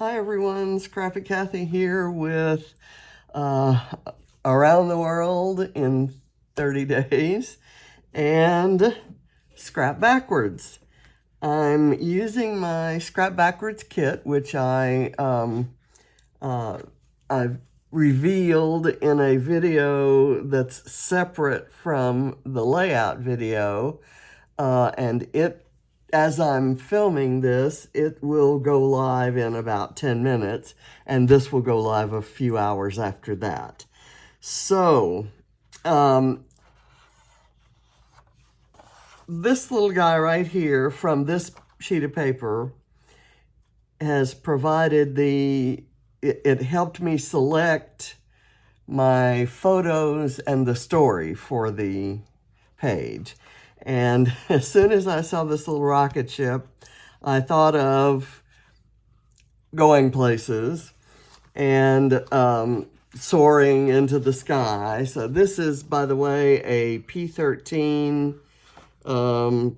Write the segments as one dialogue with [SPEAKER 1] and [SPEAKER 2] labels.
[SPEAKER 1] Hi everyone, Scrappy Kathy here with Around the World in 30 Days and Scrap Backwards. I'm using my Scrap Backwards kit, which I've revealed in a video that's separate from the layout video, and as I'm filming this, it will go live in about 10 minutes, and this will go live a few hours after that. So, this little guy right here from this sheet of paper has provided it helped me select my photos and the story for the page. And as soon as I saw this little rocket ship, I thought of going places and soaring into the sky. So this is, by the way, a P13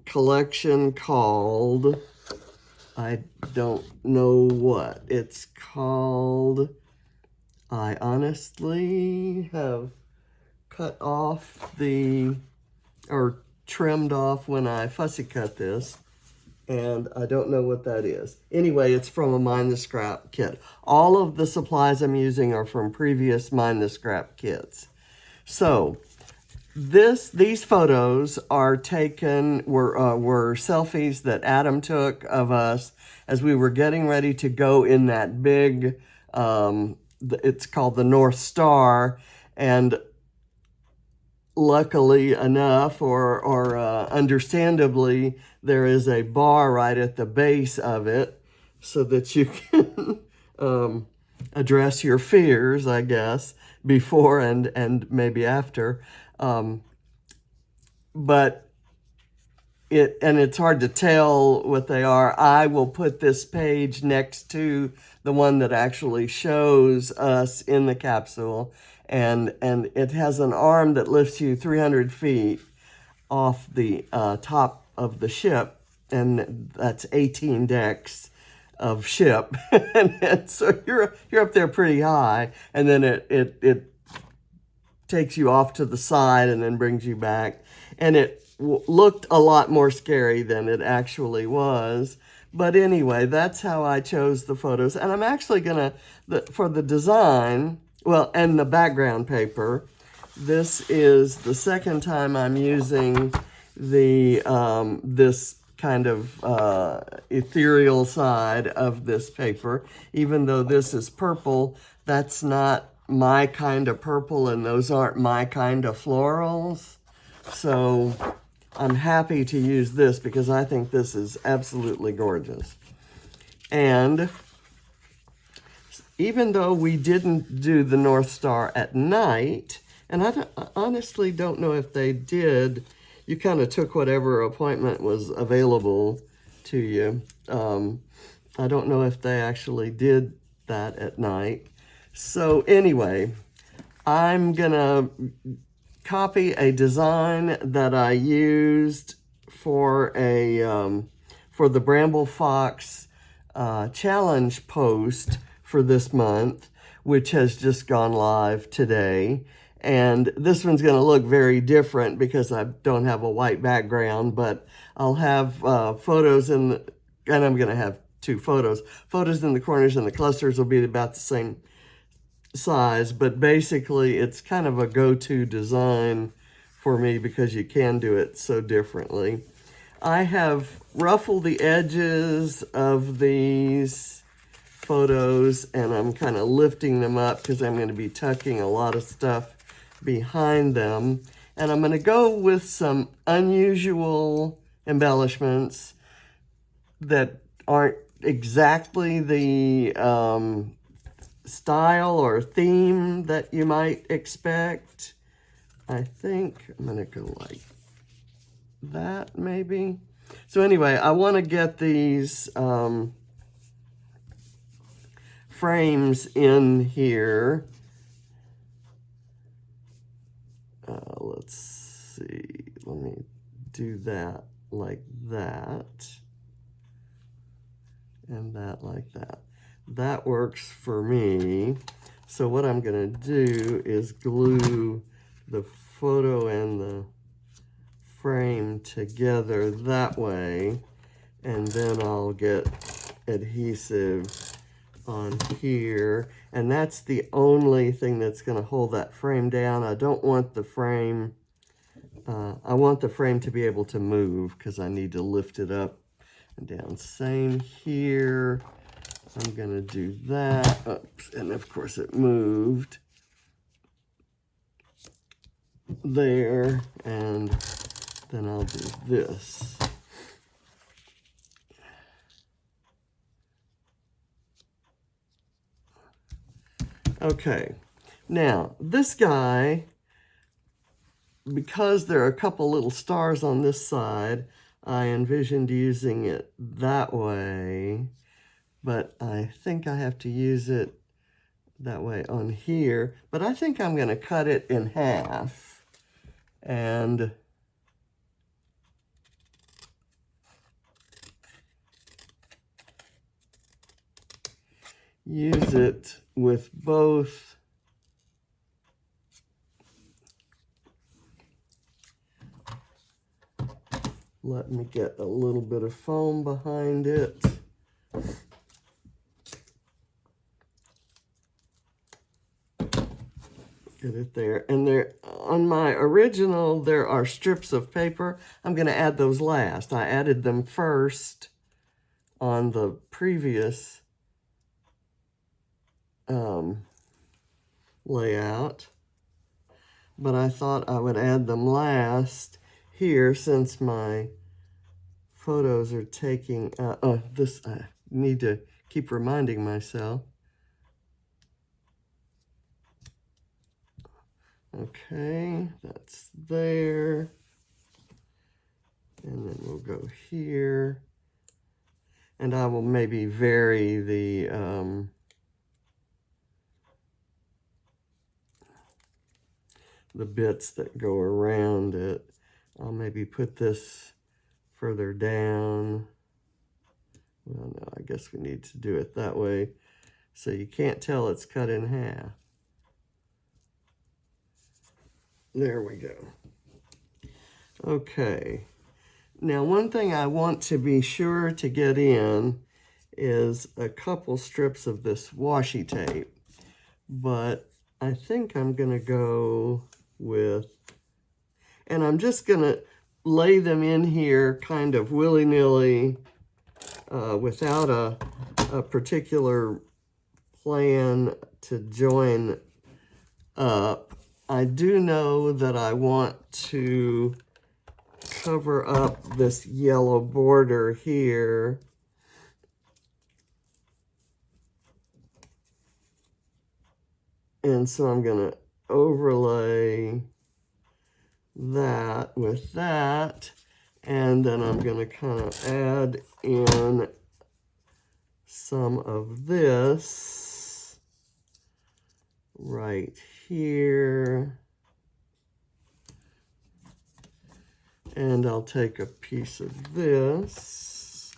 [SPEAKER 1] collection called, I don't know what it's called. I honestly have cut off or trimmed off when I fussy cut this, and I don't know what that is. Anyway, it's from a Mind the Scrap kit. All of the supplies I'm using are from previous Mind the Scrap kits. So these photos are taken, were selfies that Adam took of us as we were getting ready to go in that big, it's called the North Star, and luckily enough, or understandably, there is a bar right at the base of it so that you can address your fears, I guess, before and maybe after. But it's hard to tell what they are. I will put this page next to the one that actually shows us in the capsule. And it has an arm that lifts you 300 feet off the top of the ship, and that's 18 decks of ship. and so you're up there pretty high, and then it takes you off to the side and then brings you back. And it looked a lot more scary than it actually was. But anyway, that's how I chose the photos. And I'm actually gonna, for the design, well, and the background paper, this is the second time I'm using this kind of ethereal side of this paper. Even though this is purple, that's not my kind of purple, and those aren't my kind of florals. So I'm happy to use this because I think this is absolutely gorgeous. And even though we didn't do the North Star at night, and I honestly don't know if they did, you kind of took whatever appointment was available to you. I don't know if they actually did that at night. So anyway, I'm gonna copy a design that I used for the Bramble Fox challenge post for this month, which has just gone live today. And this one's going to look very different because I don't have a white background, but I'll have photos and I'm going to have two photos. Photos in the corners, and the clusters will be about the same size, but basically it's kind of a go-to design for me because you can do it so differently. I have ruffled the edges of these photos, and I'm kind of lifting them up because I'm going to be tucking a lot of stuff behind them. And I'm going to go with some unusual embellishments that aren't exactly the style or theme that you might expect. I think I'm going to go like that, maybe. So anyway, I want to get these frames in here. Let's see. Let me do that like that. And that like that. that works for me. So what I'm going to do is glue the photo and the frame together that way, and then I'll get adhesive on here, and that's the only thing that's going to hold that frame down. I don't want the frame, I want the frame to be able to move because I need to lift it up and down. Same here. I'm going to do that. Oops, and of course it moved there, and then I'll do this. Okay, now this guy, because there are a couple little stars on this side, I envisioned using it that way, but I think I have to use it that way on here. But I think I'm going to cut it in half and use it with both. Let me get a little bit of foam behind it. Get it there. And there, on my original, there are strips of paper. I'm going to add those last. I added them first on the previous layout, but I thought I would add them last here since my photos are taking, this, I need to keep reminding myself. Okay, that's there. And then we'll go here. And I will maybe vary the bits that go around it. I'll maybe put this further down. Well, no, I guess we need to do it that way so you can't tell it's cut in half. There we go. Okay. Now, one thing I want to be sure to get in is a couple strips of this washi tape, but I think I'm going to go with, and I'm just going to lay them in here kind of willy-nilly without a particular plan to join up. I do know that I want to cover up this yellow border here. And so I'm going to overlay that with that. And then I'm going to kind of add in some of this right here. And I'll take a piece of this.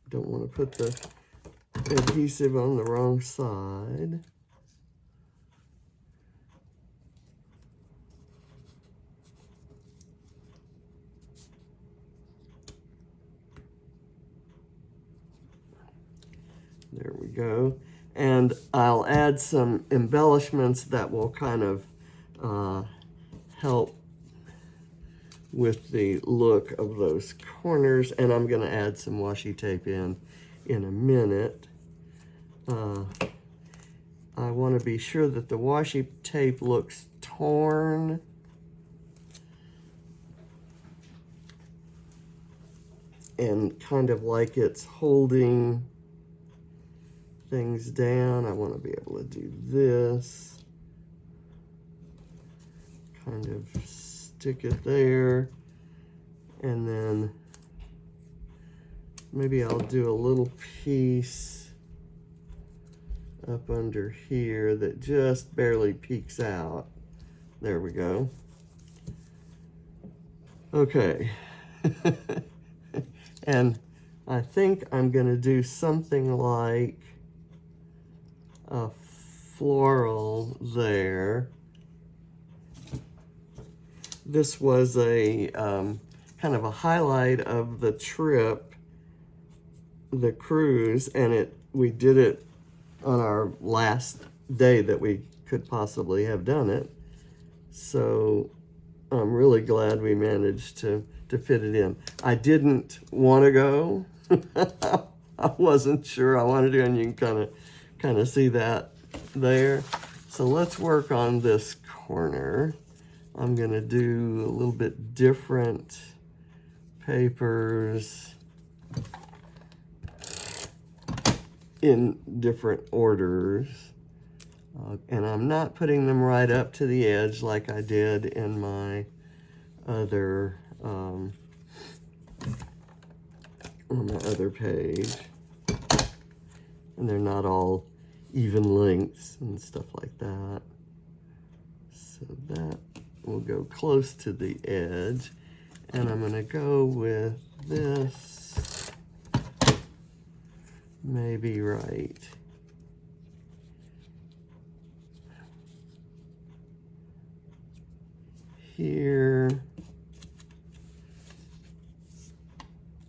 [SPEAKER 1] Don't want to put the adhesive on the wrong side. There we go. And I'll add some embellishments that will kind of help with the look of those corners. And I'm going to add some washi tape in a minute. I want to be sure that the washi tape looks torn. And kind of like it's holding things down. I want to be able to do this. Kind of stick it there. And then maybe I'll do a little piece up under here that just barely peeks out. There we go. Okay. And I think I'm going to do something like floral there. This was a kind of a highlight of the trip, the cruise, and we did it on our last day that we could possibly have done it. So I'm really glad we managed to fit it in. I didn't want to go. I wasn't sure I wanted to, and you can kind of see that there. So let's work on this corner. I'm gonna do a little bit different papers in different orders. And I'm not putting them right up to the edge like I did in my other, on my other page. And they're not all even lengths and stuff like that. So that will go close to the edge. And I'm gonna go with this, maybe right here,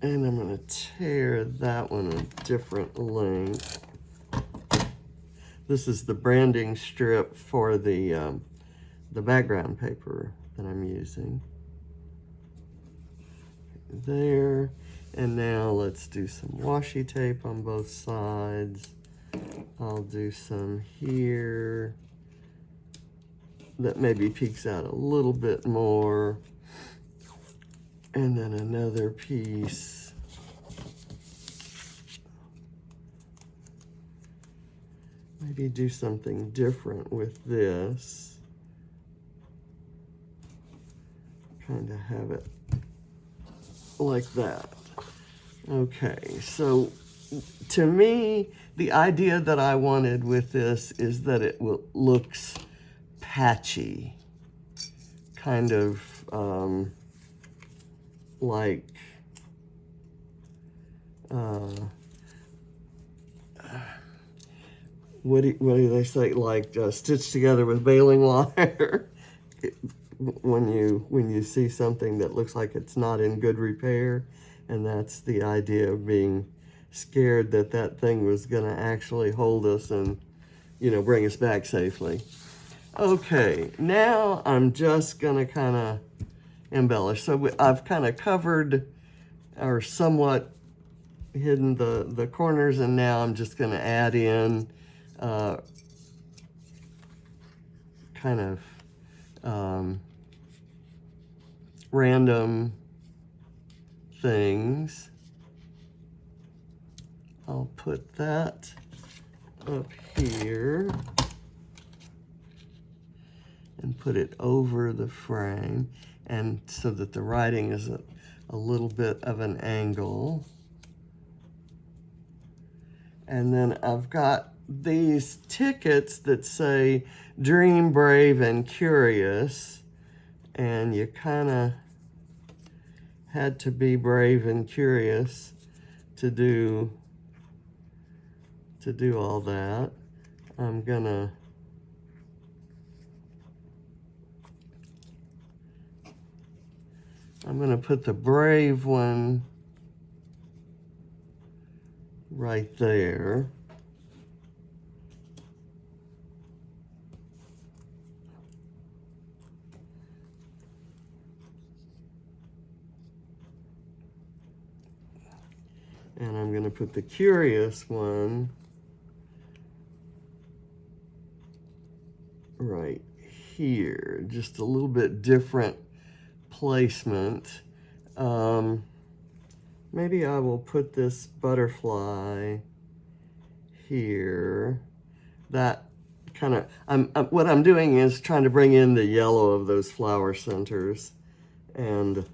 [SPEAKER 1] and I'm going to tear that one a different length. This is the branding strip for the background paper that I'm using. There, and now let's do some washi tape on both sides. I'll do some here that maybe peeks out a little bit more, and then another piece. Maybe do something different with this. Kind of have it like that. Okay, so to me, the idea that I wanted with this is that it looks patchy, kind of like what do they say, like stitched together with baling wire. when you see something that looks like it's not in good repair, and that's the idea of being scared that that thing was going to actually hold us and, you know, bring us back safely. Okay, now I'm just going to kind of embellish. So I've kind of covered or somewhat hidden the corners, and now I'm just going to add in kind of random things. I'll put that up here and put it over the frame, and so that the writing is a little bit of an angle. And then I've got these tickets that say dream, brave, and curious, and you kind of had to be brave and curious to do all that. I'm gonna put the brave one right there. And I'm going to put the curious one right here. Just a little bit different placement. Maybe I will put this butterfly here. That kind of, what I'm doing is trying to bring in the yellow of those flower centers and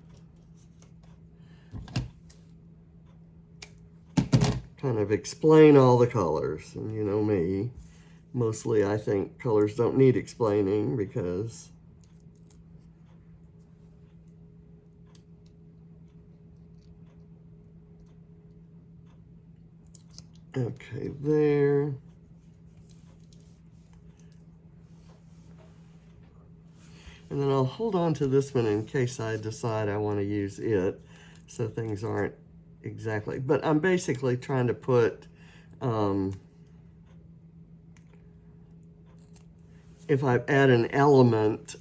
[SPEAKER 1] kind of explain all the colors. And you know me, mostly I think colors don't need explaining because okay, there. And then I'll hold on to this one in case I decide I want to use it, so things aren't exactly. But I'm basically trying to put, if I add an element,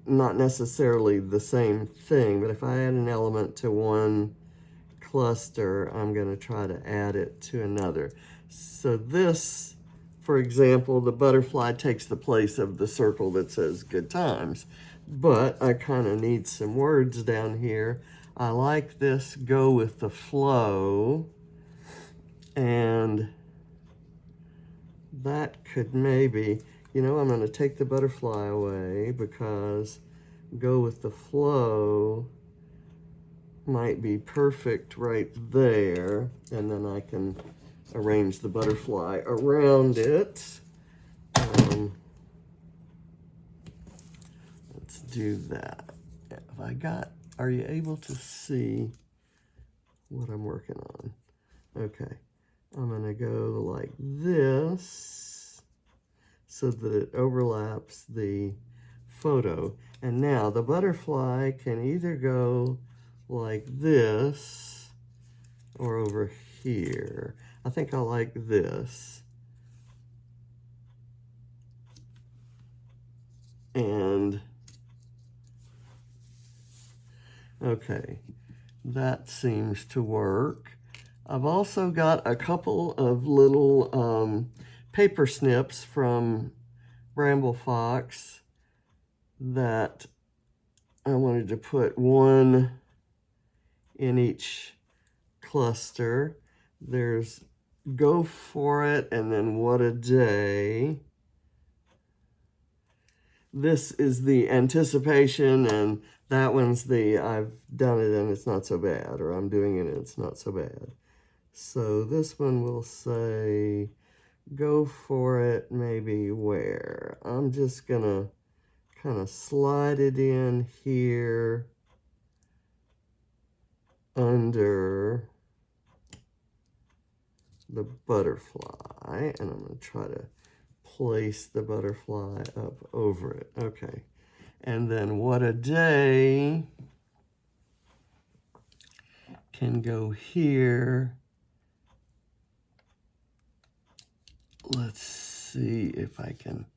[SPEAKER 1] not necessarily the same thing, but if I add an element to one cluster, I'm going to try to add it to another. So this, for example, the butterfly takes the place of the circle that says good times, but I kind of need some words down here. I like this go with the flow, and that could maybe, you know, I'm going to take the butterfly away because go with the flow might be perfect right there, and then I can arrange the butterfly around it. Let's do that. Have I got, are you able to see what I'm working on? Okay, I'm gonna go like this so that it overlaps the photo. And now the butterfly can either go like this or over here. I think I like this. And okay, that seems to work. I've also got a couple of little paper snips from Bramble Fox that I wanted to put one in each cluster. There's Go For It and then What a Day. This is the anticipation, and that one's the I've done it and it's not so bad, or I'm doing it and it's not so bad. So this one will say Go For It, maybe where? I'm just gonna kind of slide it in here under the butterfly, and I'm going to try to place the butterfly up over it. Okay, and then What a Day can go here. Let's see if I can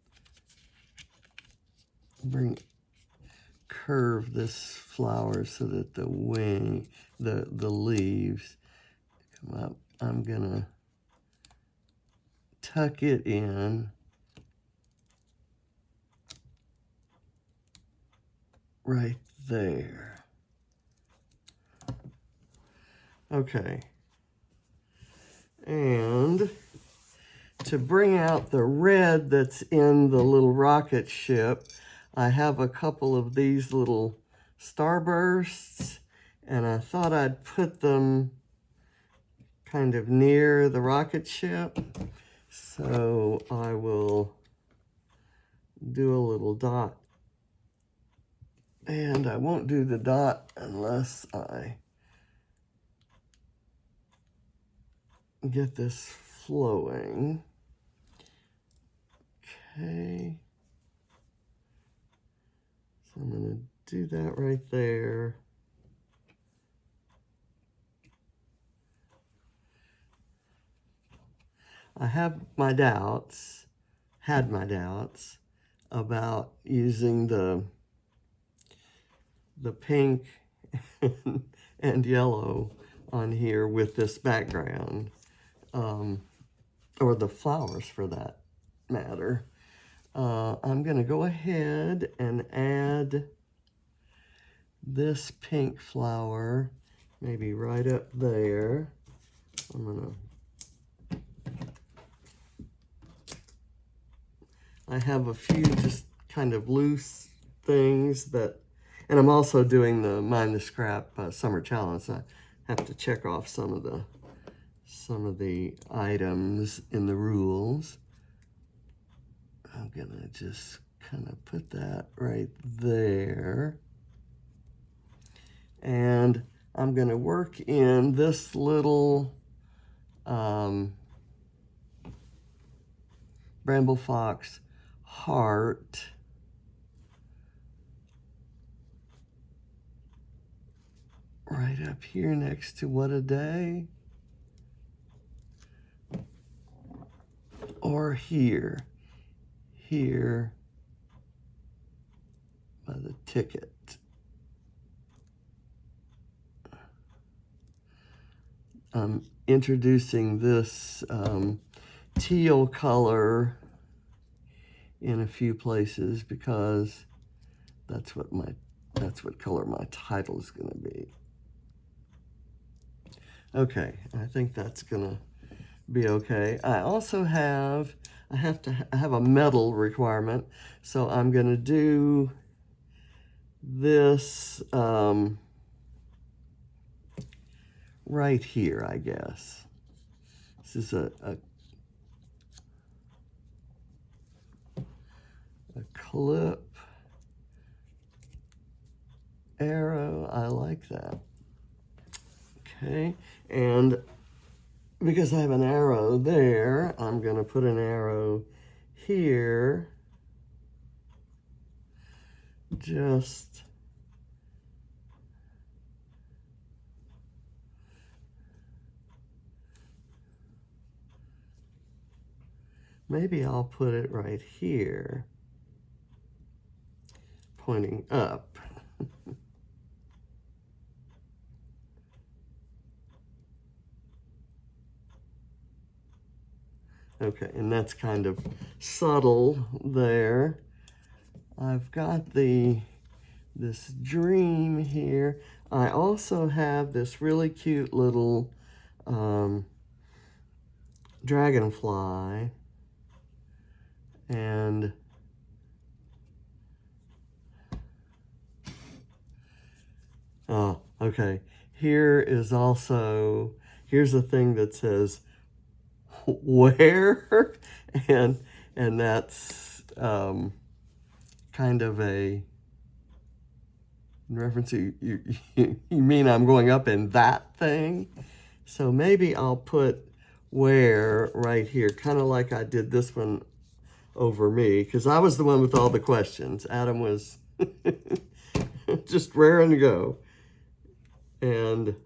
[SPEAKER 1] curve this flower so that the wing, the leaves come up. I'm gonna tuck it in right there. Okay. And to bring out the red that's in the little rocket ship, I have a couple of these little starbursts, and I thought I'd put them kind of near the rocket ship. So I will do a little dot. And I won't do the dot unless I get this flowing. Okay. So I'm going to do that right there. I have my doubts, had my doubts about using the pink and yellow on here with this background, or the flowers for that matter. I'm going to go ahead and add this pink flower, maybe right up there. I'm going to, I have a few just kind of loose things that, and I'm also doing the Mind the Scrap Summer Challenge. So I have to check off some of the items in the rules. I'm gonna just kind of put that right there. And I'm gonna work in this little Bramble Fox heart right up here next to What a Day. Or here by the ticket. I'm introducing this teal color in a few places because that's what color my title is going to be. Okay, I think that's going to be okay. I also have I have a metal requirement, so I'm going to do this right here, I guess. This is a clip arrow. I like that. Okay, and because I have an arrow there, I'm going to put an arrow here. Just maybe I'll put it right here, pointing up. Okay, and that's kind of subtle there. I've got this dream here. I also have this really cute little dragonfly, and oh, okay. Here's a thing that says where, and that's kind of a reference to you mean I'm going up in that thing? So maybe I'll put where right here, kind of like I did this one over me, because I was the one with all the questions. Adam was just raring to go. And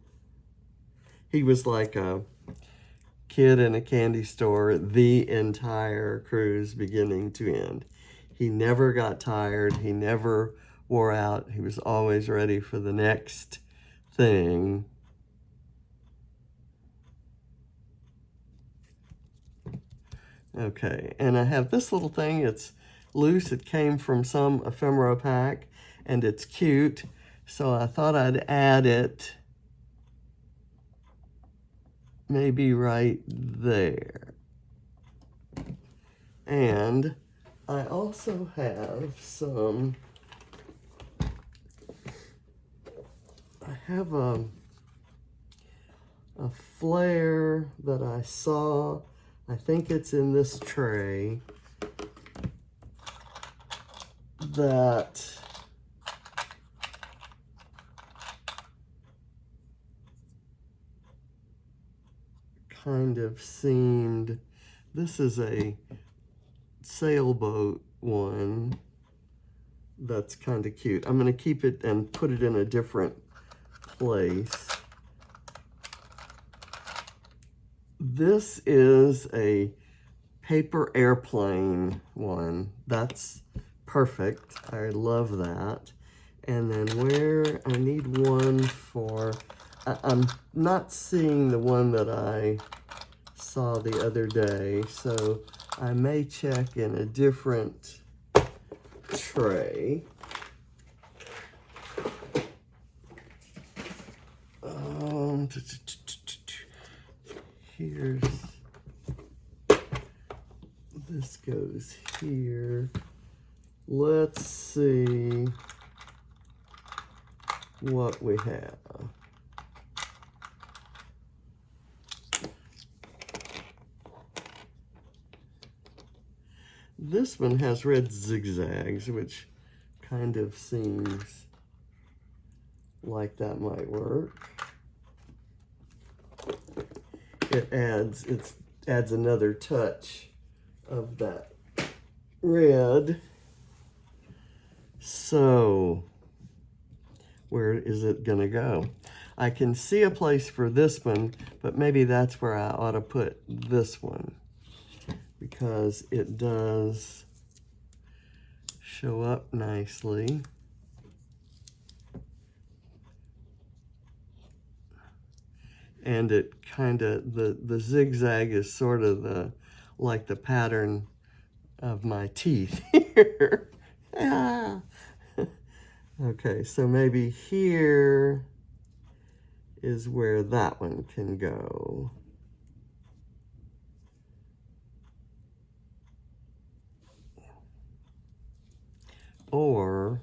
[SPEAKER 1] he was like a kid in a candy store the entire cruise, beginning to end. He never got tired. He never wore out. He was always ready for the next thing. Okay, and I have this little thing. It's loose. It came from some ephemera pack, and it's cute. So I thought I'd add it maybe right there. And I also have I have a flare that I saw. I think it's in this tray that kind of seemed, this is a sailboat one that's kind of cute. I'm going to keep it and put it in a different place. This is a paper airplane one. That's perfect. I love that. And then where I need one for, I'm not seeing the one that I saw the other day, so I may check in a different tray. Here's, this goes here. Let's see what we have. This one has red zigzags, which kind of seems like that might work. It adds another touch of that red. So where is it gonna go? I can see a place for this one, but maybe that's where I ought to put this one, because it does show up nicely. And it kind of, the zigzag is sort of like the pattern of my teeth here. Ah. Okay, so maybe here is where that one can go. Or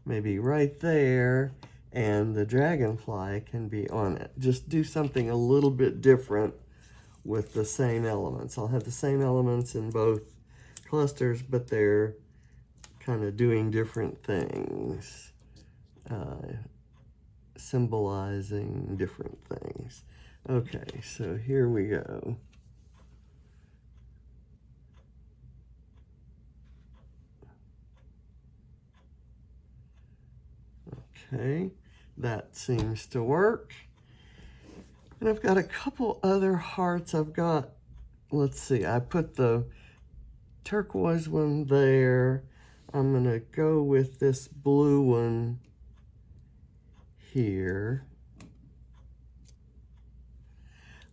[SPEAKER 1] maybe right there, and the dragonfly can be on it. Just do something a little bit different with the same elements. I'll have the same elements in both clusters, but they're kind of doing different things, symbolizing different things. Okay, so here we go. Okay, that seems to work. And I've got a couple other hearts. I've got, let's see, I put the turquoise one there. I'm gonna go with this blue one here.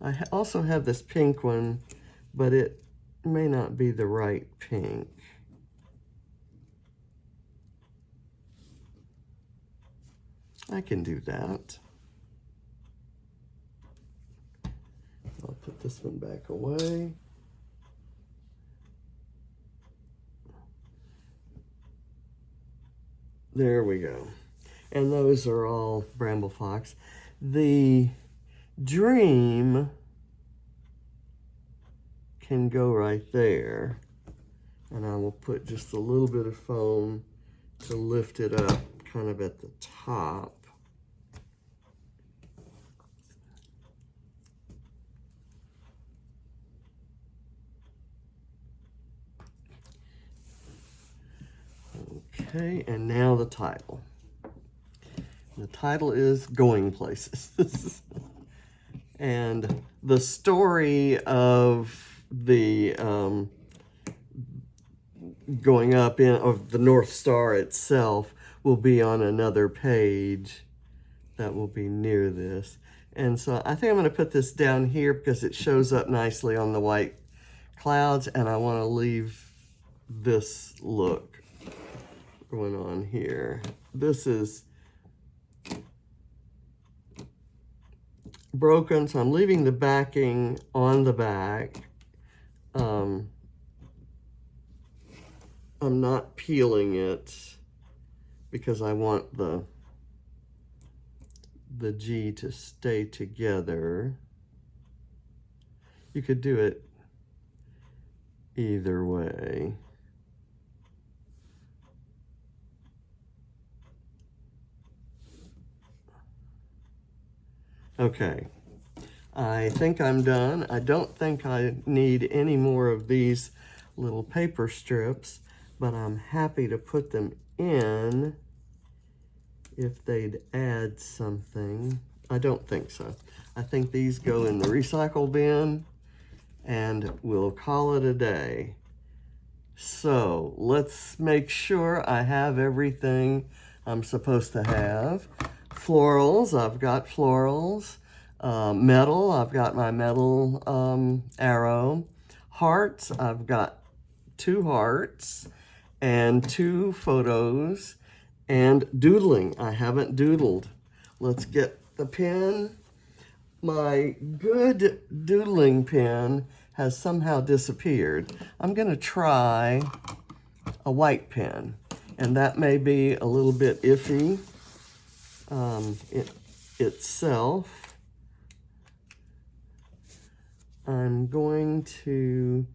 [SPEAKER 1] I also have this pink one, but it may not be the right pink. I can do that. I'll put this one back away. There we go. And those are all bramble fox. The dream can go right there. And I will put just a little bit of foam to lift it up kind of at the top. Okay, and now the title. The title is Going Places. And the story of the going up of the North Star itself will be on another page that will be near this. And so I think I'm going to put this down here because it shows up nicely on the white clouds, and I want to leave this look going on here. This is broken, so I'm leaving the backing on the back. I'm not peeling it because I want the G to stay together. You could do it either way. Okay, I think I'm done. I don't think I need any more of these little paper strips, but I'm happy to put them in if they'd add something. I don't think so. I think these go in the recycle bin, and we'll call it a day. So let's make sure I have everything I'm supposed to have. Florals, I've got florals. Metal, I've got my metal arrow. Hearts, I've got 2 hearts and 2 photos. And doodling, I haven't doodled. Let's get the pen. My good doodling pen has somehow disappeared. I'm gonna try a white pen, and that may be a little bit iffy itself. I'm going to,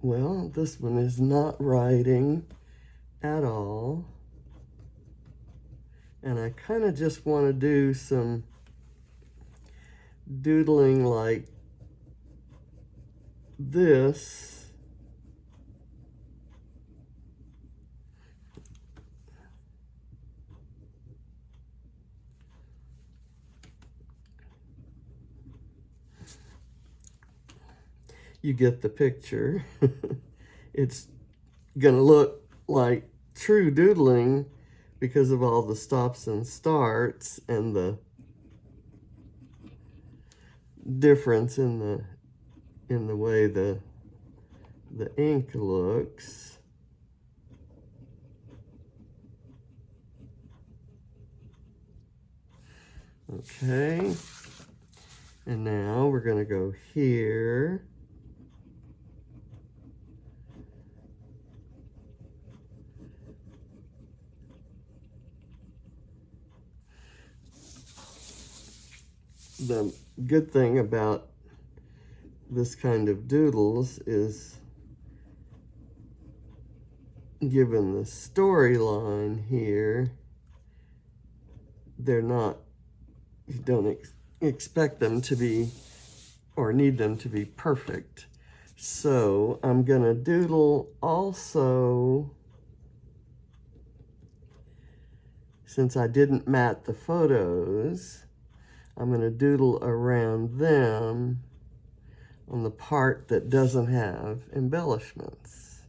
[SPEAKER 1] well, this one is not writing at all. And I kind of just want to do some doodling like this. you get the picture. It's gonna look like true doodling because of all the stops and starts and the difference in the way the ink looks. Okay, and now we're gonna go here. The good thing about this kind of doodles is, given the storyline here, they're not, you don't expect them to be or need them to be perfect. So I'm gonna doodle also, since I didn't mat the photos, I'm gonna doodle around them on the part that doesn't have embellishments.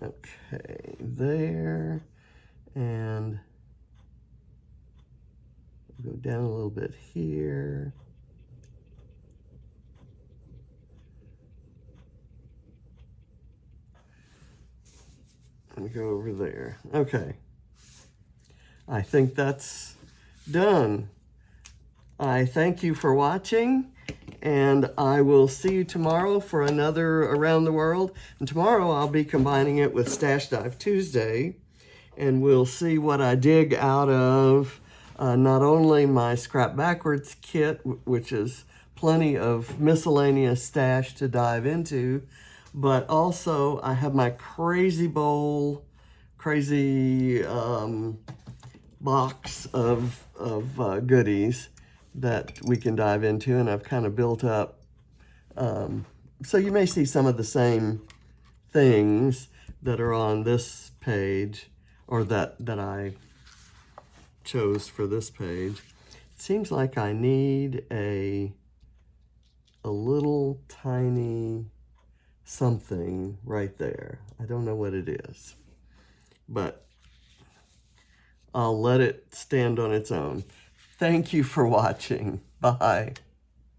[SPEAKER 1] Okay, there, and go down a little bit here. And go over there. Okay. I think that's done. I thank you for watching, and I will see you tomorrow for another Around the World. And tomorrow I'll be combining it with Stash Dive Tuesday, and we'll see what I dig out of not only my Scrap Backwards kit, which is plenty of miscellaneous stash to dive into, but also I have my crazy bowl, crazy box of goodies that we can dive into, and I've kind of built up. So you may see some of the same things that are on this page, or that I chose for this page. It seems like I need a little tiny something right there. I don't know what it is, but I'll let it stand on its own. Thank you for watching. Bye.